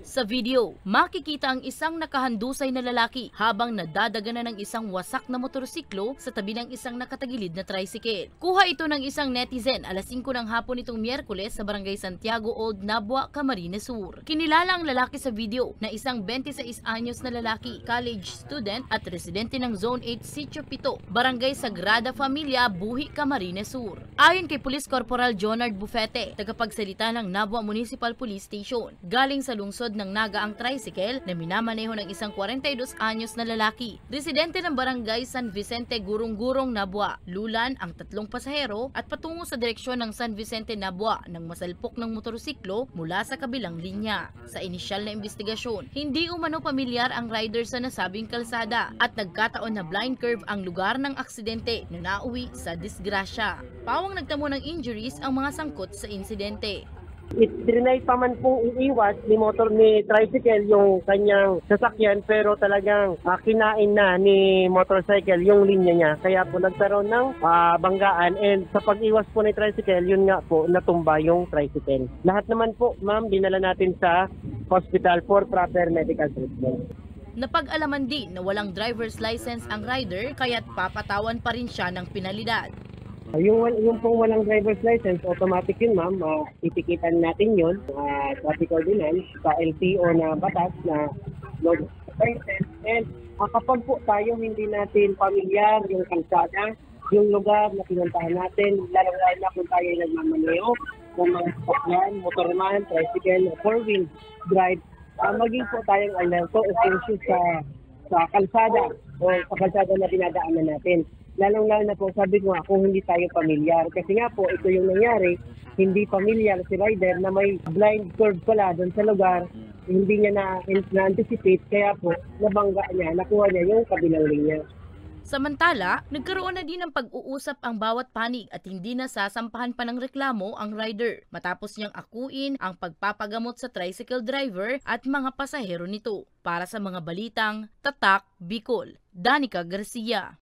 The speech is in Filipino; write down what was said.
Sa video, makikita ang isang nakahandusay na lalaki habang nadadaganan ng isang wasak na motorsiklo sa tabi ng isang nakatagilid na tricycle. Kuha ito ng isang netizen alas 5 ng hapon itong Miyerkules sa Barangay Santiago Old Nabua, Camarines Sur. Kinilala ang lalaki sa video na isang 26 anyos na lalaki, college student at residente ng Zone 8 Sitio Pito, Barangay Sagrada Familia, Buhi, Camarines Sur. Ayon kay Police Corporal Jonard Bufete, tagapagsalita ng Nabua Municipal Police Station, galing sa lungsod ng Naga ang tricycle na minamaneho ng isang 42 anyos na lalaki. Residente ng Barangay San Vicente, Gurong-Gurong, Nabua. Lulan ang 3 pasahero at patungo sa direksyon ng San Vicente, Nabua nang masalpok ng motorsiklo mula sa kabilang linya. Sa inisyal na investigasyon, hindi umano pamilyar ang rider sa nasabing kalsada at nagkataon na blind curve ang lugar ng aksidente na nauwi sa disgrasya. Pawang nagtamo ng injuries ang mga sangkot sa insidente. Trinay pa man pong iiwas ni tricycle yung kanyang sasakyan, pero talagang kinain na ni motorcycle yung linya niya. Kaya po nagkaroon ng banggaan, and sa pag-iwas po ni tricycle, yun nga po natumba yung tricycle. Lahat naman po, ma'am, dinala natin sa hospital for proper medical treatment. Napag-alaman din na walang driver's license ang rider kaya't papatawan pa rin siya ng penalidad. Yung pong walang driver's license, automatic yun, ma'am. Titikitan natin yun. Traffic ordinance sa LTO na batas na no license. And kapag po tayo hindi natin pamilyar yung kalsada, yung lugar na pinuntahan natin, lalong-lalo na kung tayo nagmamaneho ng mga sasakyan, motorman, tricycle, four-wheel drive, maging po tayong alerto o conscious sa kalsada o sa kalsada na dinadaanan natin. Lalong-lalo na po, sabi ko nga, kung hindi tayo pamilyar. Kasi nga po, ito yung nangyari, hindi pamilyar si rider na may blind curve pala doon sa lugar, hindi niya na-anticipate, kaya po, nabangga niya, nakuha niya yung kabilang linya. Samantala, nagkaroon na din ng pag-uusap ang bawat panig at hindi na sasampahan pa ng reklamo ang rider matapos niyang akuin ang pagpapagamot sa tricycle driver at mga pasahero nito. Para sa mga balitang Tatak, Bicol, Danica Garcia.